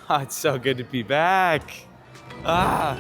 Oh, it's so good to be back. Ah.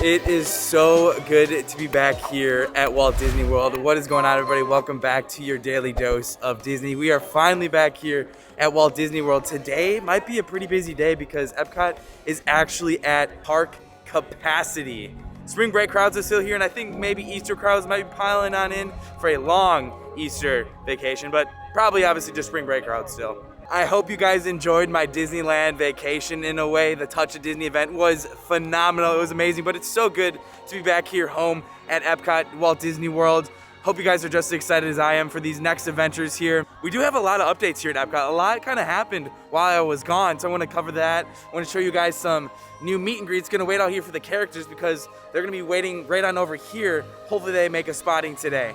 It is so good to be back here at Walt Disney World. What is going on, everybody? Welcome back to your daily dose of Disney. We are finally back here at Walt Disney World. Today might be a pretty busy day because Epcot is actually at park capacity. Spring break crowds are still here, and I think maybe Easter crowds might be piling on in for a long Easter vacation, but probably obviously just spring break crowds still. I hope you guys enjoyed my Disneyland vacation in a way. The Touch of Disney event was phenomenal. It was amazing, but it's so good to be back here home at Epcot, Walt Disney World. Hope you guys are just as excited as I am for these next adventures here. We do have a lot of updates here at Epcot. A lot kind of happened while I was gone, so I want to cover that. I want to show you guys some new meet and greets. Gonna wait out here for the characters because they're gonna be waiting right on over here. Hopefully they make a spotting today.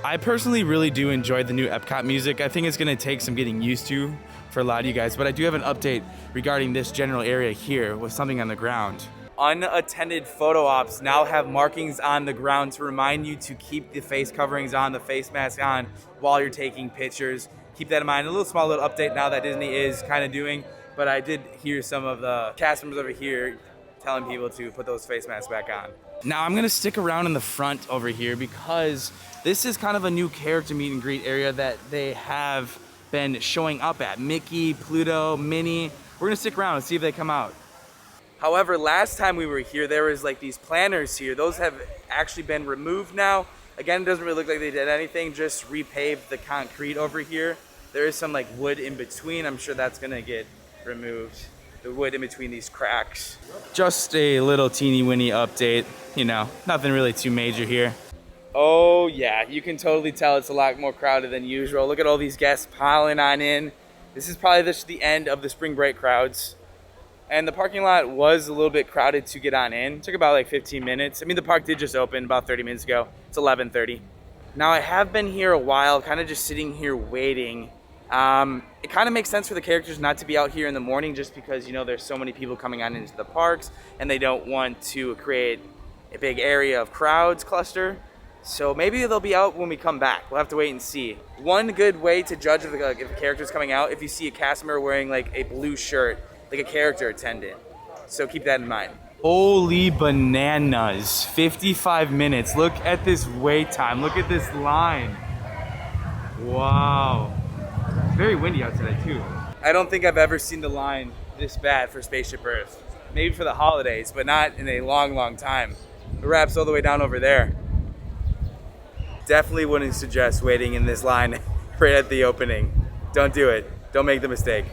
I personally really do enjoy the new Epcot music. I think it's gonna take some getting used to for a lot of you guys, but I do have an update regarding this general area here with something on the ground. Unattended photo ops now have markings on the ground to remind you to keep the face coverings on, the face mask on while you're taking pictures. Keep that in mind. A small little update now that Disney is kind of doing, but I did hear some of the cast members over here telling people to put those face masks back on. Now I'm gonna stick around in the front over here because this is kind of a new character meet and greet area that they have been showing up at. Mickey, Pluto, Minnie. We're gonna stick around and see if they come out. However, last time we were here, there was like these planters here. Those have actually been removed now. Again, it doesn't really look like they did anything, just repaved the concrete over here. There is some like wood in between. I'm sure that's gonna get removed. The wood in between these cracks. Just a little teeny weeny update, you know, nothing really too major here. Oh yeah, you can totally tell it's a lot more crowded than usual. Look at all these guests piling on in. This is probably just the end of the spring break crowds. And the parking lot was a little bit crowded to get on in. It took about like 15 minutes. I mean, the park did just open about 30 minutes ago. It's 11:30. Now I have been here a while, kind of just sitting here waiting. It kind of makes sense for the characters not to be out here in the morning just because, you know, there's so many people coming on into the parks and they don't want to create a big area of crowds cluster. So maybe they'll be out when we come back. We'll have to wait and see. One good way to judge if the character's coming out, if you see a cast member wearing like a blue shirt, like a character attendant. So keep that in mind. Holy bananas, 55 minutes. Look at this wait time. Look at this line. Wow. It's very windy out today too. I don't think I've ever seen the line this bad for Spaceship Earth. Maybe for the holidays, but not in a long, long time. The wrap's all the way down over there. Definitely wouldn't suggest waiting in this line right at the opening. Don't do it. Don't make the mistake.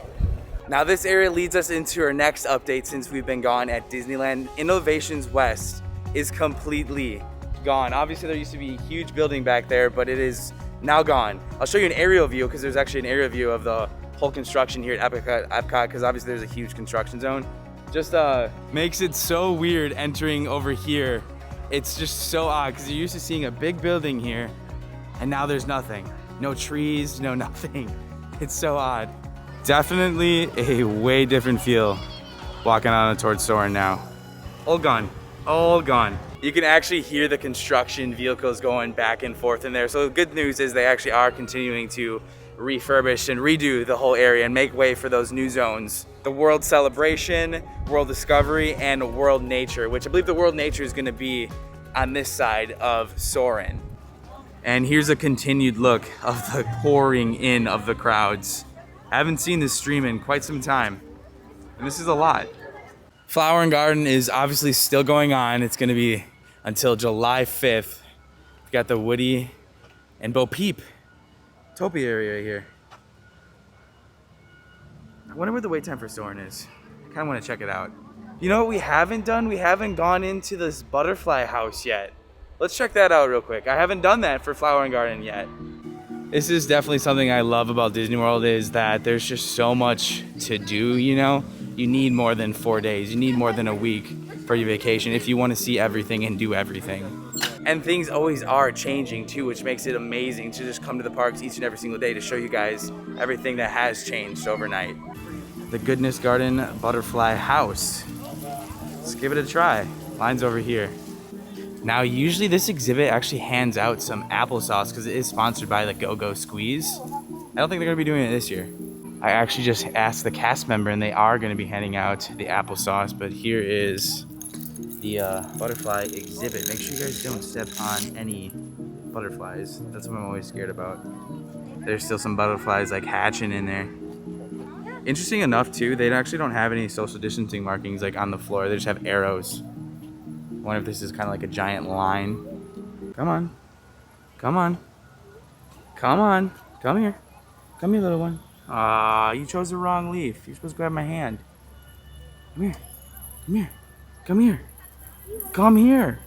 Now this area leads us into our next update since we've been gone at Disneyland. Innovations West is completely gone. Obviously there used to be a huge building back there, but it is now gone. I'll show you an aerial view because there's actually an aerial view of the whole construction here at Epcot because obviously there's a huge construction zone. Just makes it so weird entering over here. It's just so odd because you're used to seeing a big building here and now there's nothing. No trees, no nothing. It's so odd. Definitely a way different feel walking on towards Soarin now. All gone, all gone. You can actually hear the construction vehicles going back and forth in there. So the good news is they actually are continuing to refurbish and redo the whole area and make way for those new zones. The World Celebration, World Discovery, and World Nature, which I believe the World Nature is gonna be on this side of Soarin. And here's a continued look of the pouring in of the crowds. I haven't seen this stream in quite some time, and this is a lot. Flower and Garden is obviously still going on. It's gonna be until July 5th. We've got the Woody and Bo Peep Topia area here. I wonder what the wait time for Soarin is. I kinda wanna check it out. You know what we haven't done? We haven't gone into this butterfly house yet. Let's check that out real quick. I haven't done that for Flower and Garden yet. This is definitely something I love about Disney World is that there's just so much to do, you know? You need more than 4 days. You need more than a week for your vacation if you want to see everything and do everything. And things always are changing too, which makes it amazing to just come to the parks each and every single day to show you guys everything that has changed overnight. The Goodness Garden Butterfly House. Let's give it a try. Line's over here. Now, usually this exhibit actually hands out some applesauce because it is sponsored by the Go-Go Squeeze. I don't think they're gonna be doing it this year. I actually just asked the cast member and they are gonna be handing out the applesauce, but here is the butterfly exhibit. Make sure you guys don't step on any butterflies. That's what I'm always scared about. There's still some butterflies like hatching in there. Interesting enough too, they actually don't have any social distancing markings like on the floor. They just have arrows. I wonder if this is kind of like a giant line. Come on. Come on. Come on. Come here. Come here, little one. Ah, you chose the wrong leaf. You're supposed to grab my hand. Come here. Come here. Come here. Come here.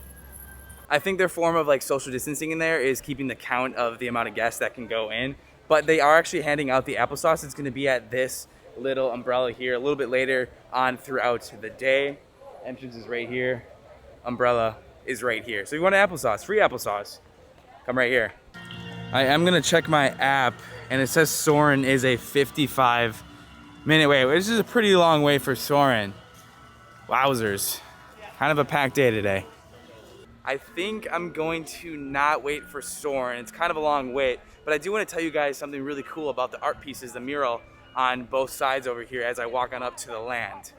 I think their form of like social distancing in there is keeping the count of the amount of guests that can go in. But they are actually handing out the applesauce. It's going to be at this little umbrella here a little bit later on throughout the day. Entrance is right here. Umbrella is right here. So if you want applesauce, free applesauce, come right here. I am gonna check my app and it says Soarin is a 55-minute wait. This is a pretty long way for Soarin. Wowzers. Kind of a packed day today. I think I'm going to not wait for Soarin. It's kind of a long wait, but I do want to tell you guys something really cool about the art pieces, the mural on both sides over here as I walk on up to the land.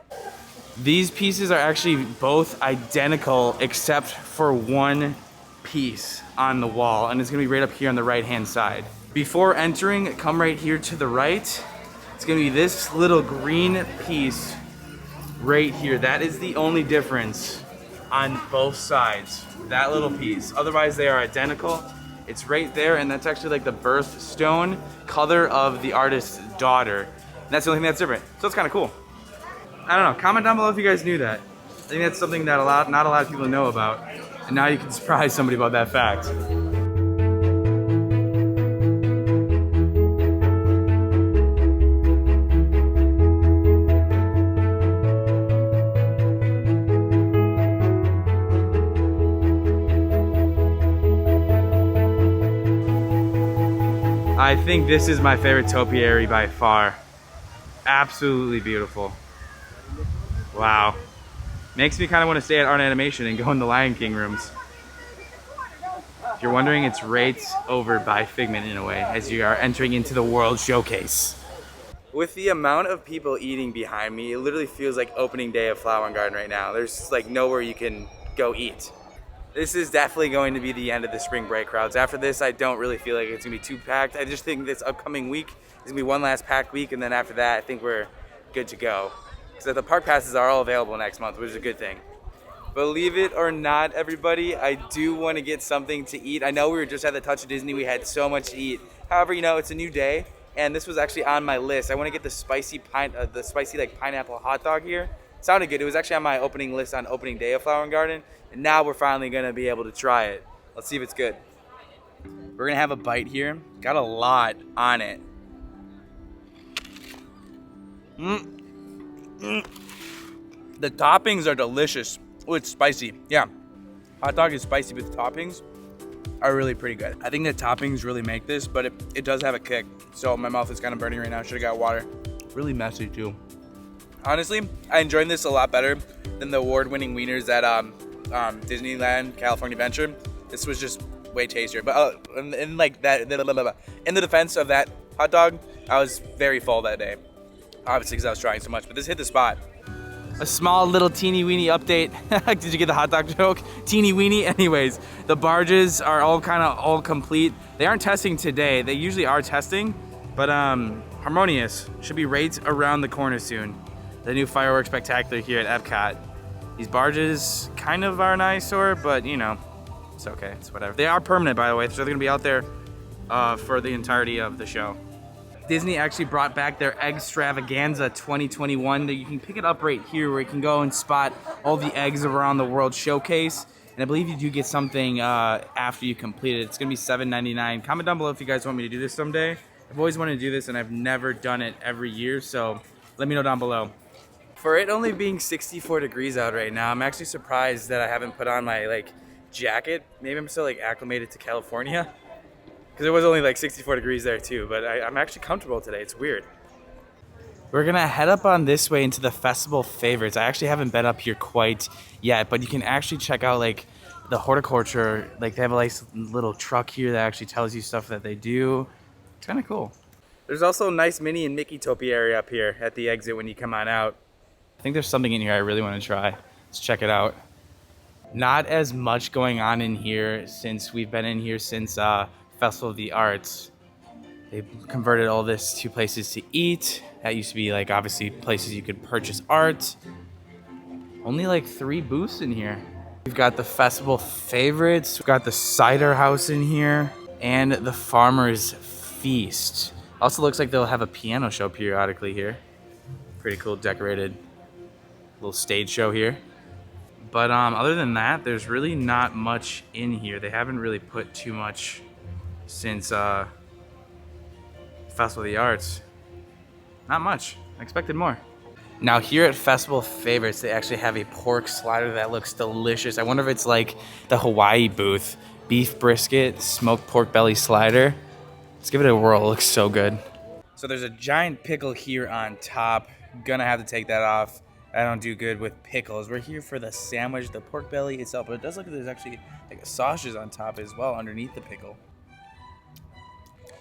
These pieces are actually both identical except for one piece on the wall, and it's gonna be right up here on the right hand side. Before entering, come right here to the right. It's gonna be this little green piece right here. That is the only difference on both sides, that little piece. Otherwise they are identical. It's right there, and that's actually like the birthstone color of the artist's daughter. And that's the only thing that's different. So it's kind of cool. I don't know, comment down below if you guys knew that. I think that's something that not a lot of people know about. And now you can surprise somebody about that fact. I think this is my favorite topiary by far. Absolutely beautiful. Wow. Makes me kind of want to stay at Art Animation and go in the Lion King rooms. If you're wondering, it's right over by Figment in a way, as you are entering into the World Showcase. With the amount of people eating behind me, it literally feels like opening day of Flower and Garden right now. There's like nowhere you can go eat. This is definitely going to be the end of the spring break crowds. After this, I don't really feel like it's gonna be too packed. I just think this upcoming week is gonna be one last packed week, and then after that, I think we're good to go. So the park passes are all available next month, which is a good thing. Believe it or not, everybody, I do want to get something to eat. I know we were just at the Touch of Disney. We had so much to eat. However, you know, it's a new day, and this was actually on my list. I want to get the spicy like pineapple hot dog here. Sounded good. It was actually on my opening list on opening day of Flower and Garden, and now we're finally going to be able to try it. Let's see if it's good. We're going to have a bite here. Got a lot on it. The toppings are delicious. Oh, it's spicy. Yeah, hot dog is spicy, but the toppings are really pretty good. I think the toppings really make this, but it does have a kick. So my mouth is kind of burning right now. Should have got water. Really messy too. Honestly, I enjoyed this a lot better than the award-winning wieners at Disneyland California Adventure. This was just way tastier. But in like that, in the defense of that hot dog, I was very full that day. Obviously, because I was trying so much, but this hit the spot. A small little teeny weeny update. Did you get the hot dog joke? Teeny weeny. Anyways, the barges are all complete. They aren't testing today. They usually are testing, but Harmonious should be right around the corner soon. The new fireworks spectacular here at Epcot. These barges kind of are an eyesore, but you know, it's okay. It's whatever. They are permanent, by the way, so they're gonna be out there for the entirety of the show. Disney actually brought back their Eggstravaganza 2021. You can pick it up right here where you can go and spot all the eggs around the World Showcase. And I believe you do get something after you complete it. It's gonna be $7.99. Comment down below if you guys want me to do this someday. I've always wanted to do this and I've never done it every year, so let me know down below. For it only being 64 degrees out right now, I'm actually surprised that I haven't put on my jacket. Maybe I'm still acclimated to California. Because it was only 64 degrees there too, but I'm actually comfortable today. It's weird. We're gonna head up on this way into the festival favorites. I actually haven't been up here quite yet, but you can actually check out the horticulture, like they have a nice little truck here that actually tells you stuff that they do. It's kind of cool. There's also a nice Minnie and Mickey topiary up here at the exit when you come on out. I think there's something in here I really want to try. Let's check it out. Not as much going on in here since we've been in here since Festival of the Arts. They've converted all this to places to eat. That used to be like obviously places you could purchase art. Only like 3 booths in here. We've got the festival favorites. We've got the cider house in here and the farmer's feast. Also looks like they'll have a piano show periodically here. Pretty cool decorated little stage show here. But other than that, there's really not much in here. They haven't really put too much since Festival of the Arts. Not much. I expected more. Now here at Festival Favorites, they actually have a pork slider that looks delicious. I wonder if it's like the Hawaii booth. Beef brisket, smoked pork belly slider. Let's give it a whirl. It looks so good. So there's a giant pickle here on top. Gonna have to take that off. I don't do good with pickles. We're here for the sandwich, the pork belly itself, but it does look like there's actually like a sausage on top as well underneath the pickle.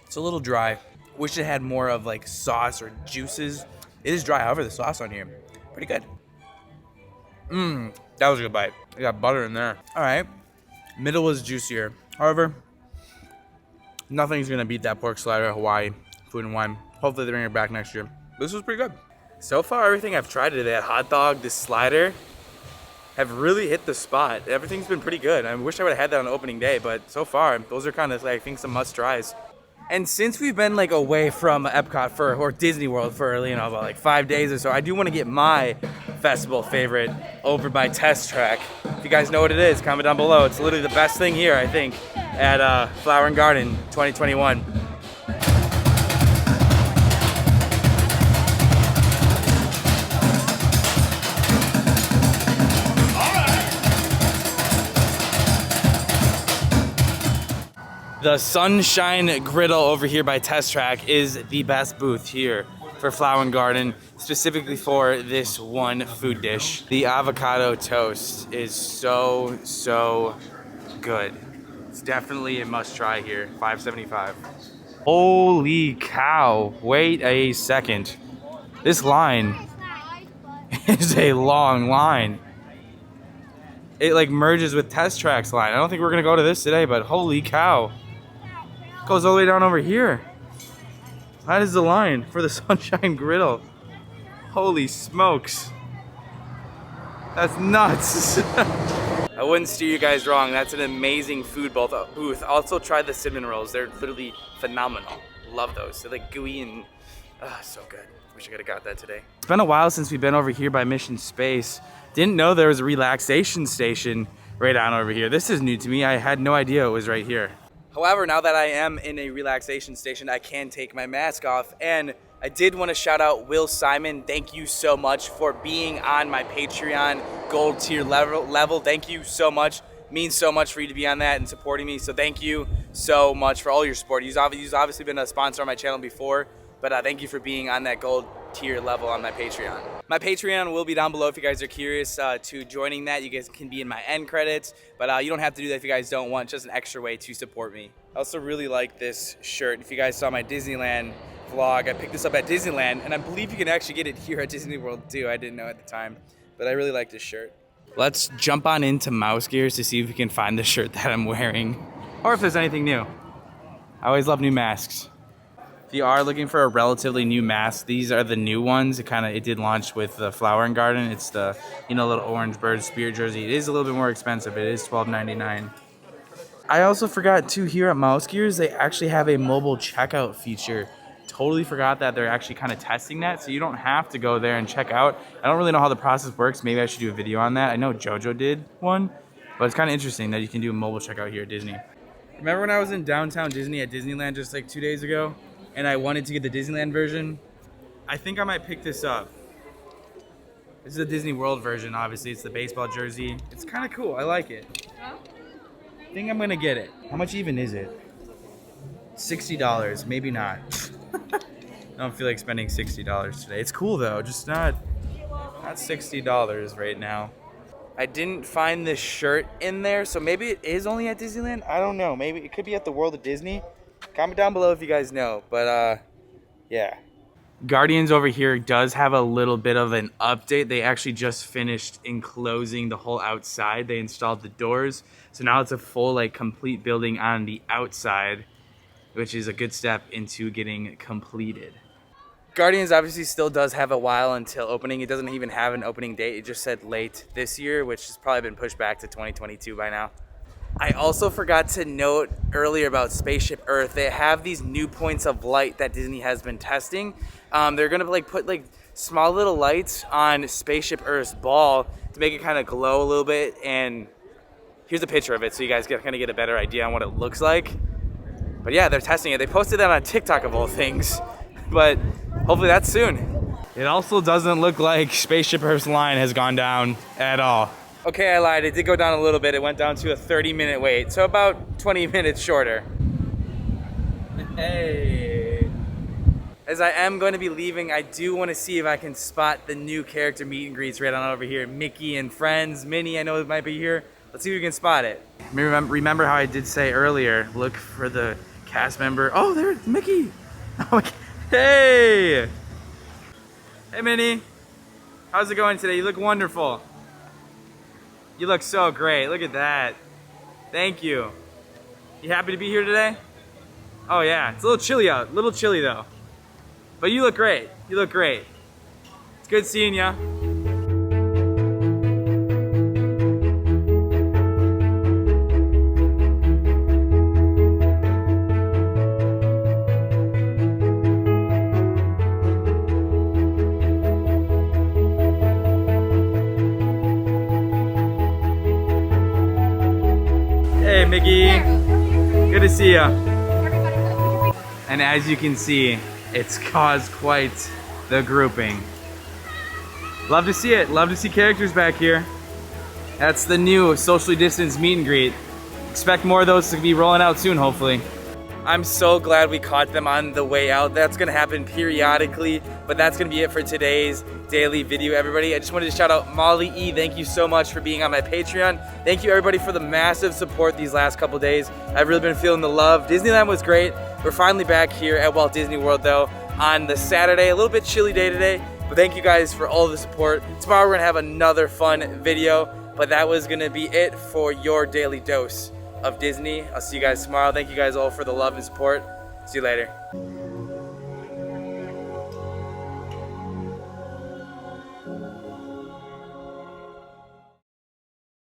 It's a little dry. Wish it had more of like sauce or juices. It is dry, however, the sauce on here, pretty good. That was a good bite. I got butter in there. All right, middle was juicier. However, nothing's gonna beat that pork slider, Hawaii, Food and Wine. Hopefully they bring it back next year. This was pretty good. So far, everything I've tried today, that hot dog, this slider, have really hit the spot. Everything's been pretty good. I wish I would have had that on opening day, but so far, those are kind of like, I think, some must tries. And since we've been like away from Epcot or Disney World for, you know, about like 5 days or so, I do want to get my festival favorite over by Test Track. If you guys know what it is, comment down below. It's literally the best thing here, I think, at Flower and Garden 2021. The Sunshine Griddle over here by Test Track is the best booth here for Flower and Garden, specifically for this one food dish. The avocado toast is so good. It's definitely a must try here, $5.75. Holy cow, wait a second. This line is a long line. It like merges with Test Track's line. I don't think we're gonna go to this today, but holy cow. Goes all the way down over here. That is the line for the Sunshine Griddle. Holy smokes. That's nuts. I wouldn't steer you guys wrong. That's an amazing food booth. Also try the cinnamon rolls. They're literally phenomenal. Love those. They're like gooey and so good. Wish I could have got that today. It's been a while since we've been over here by Mission Space. Didn't know there was a relaxation station right on over here. This is new to me. I had no idea it was right here. However, now that I am in a relaxation station, I can take my mask off. And I did want to shout out Will Simon. Thank you so much for being on my Patreon gold tier level. Thank you so much. Means so much for you to be on that and supporting me. So thank you so much for all your support. You've obviously been a sponsor on my channel before, but thank you for being on that gold tier level on my Patreon. My Patreon will be down below if you guys are curious to joining that. You guys can be in my end credits, but you don't have to do that if you guys don't want. Just an extra way to support me. I also really like this shirt. If you guys saw my Disneyland vlog, I picked this up at Disneyland, and I believe you can actually get it here at Disney World too. I didn't know at the time, but I really like this shirt. Let's jump on into Mouse Gears to see if we can find the shirt that I'm wearing, or if there's anything new. I always love new masks. If you are looking for a relatively new mask, these are the new ones. It did launch with the Flower and Garden. It's the, you know, little orange bird spirit jersey. It is a little bit more expensive. It is $12.99. I also forgot too, here at Mouse Gears, they actually have a mobile checkout feature. Totally forgot that they're actually kind of testing that, so you don't have to go there and check out. I don't really know how the process works. Maybe I should do a video on that. I know JoJo did one, but it's kind of interesting that you can do a mobile checkout here at Disney. Remember when I was in downtown Disney at Disneyland just like 2 days ago? And I wanted to get the Disneyland version? I think I might pick this up. This is the Disney World version, obviously. It's the baseball jersey. It's kind of cool. I like it. I think I'm going to get it. How much even is it? $60. Maybe not. I don't feel like spending $60 today. It's cool, though. Just not $60 right now. I didn't find this shirt in there, so maybe it is only at Disneyland. I don't know. Maybe it could be at the World of Disney. Comment down below if you guys know. But yeah. Guardians over here does have a little bit of an update. They actually just finished enclosing the whole outside. They installed the doors. So now it's a full, like, complete building on the outside, which is a good step into getting completed. Guardians obviously still does have a while until opening. It doesn't even have an opening date. It just said late this year, which has probably been pushed back to 2022 by now. I also forgot to note earlier about Spaceship Earth. They have these new points of light that Disney has been testing. They're gonna put small little lights on Spaceship Earth's ball to make it kind of glow a little bit. And here's a picture of it so you guys kind of get a better idea on what it looks like. But yeah, they're testing it. They posted that on TikTok of all things, but hopefully that's soon. It also doesn't look like Spaceship Earth's line has gone down at all. Okay, I lied. It did go down a little bit. It went down to a 30-minute wait, so about 20 minutes shorter. Hey. As I am going to be leaving, I do want to see if I can spot the new character meet and greets right on over here. Mickey and friends. Minnie, I know it might be here. Let's see if we can spot it. Remember how I did say earlier, look for the cast member. Oh, there's Mickey. Hey. Hey, Minnie. How's it going today? You look wonderful. You look so great. Look at that. Thank you. You happy to be here today? Oh yeah, it's a little chilly out. A little chilly though. But you look great. You look great. It's good seeing ya. Hey, Mickey. Good to see ya. And as you can see, it's caused quite the grouping. Love to see it. Love to see characters back here. That's the new socially distanced meet and greet. Expect more of those to be rolling out soon, hopefully. I'm so glad we caught them on the way out. That's gonna happen periodically, but that's gonna be it for today's daily video, everybody. I just wanted to shout out Molly E. Thank you so much for being on my Patreon. Thank you everybody for the massive support these last couple days. I've really been feeling the love. Disneyland was great. We're finally back here at Walt Disney World though on the Saturday. A little bit chilly day today, but thank you guys for all the support. Tomorrow we're gonna have another fun video, but that was gonna be it for your daily dose of Disney. I'll see you guys tomorrow. Thank you guys all for the love and support. See you later.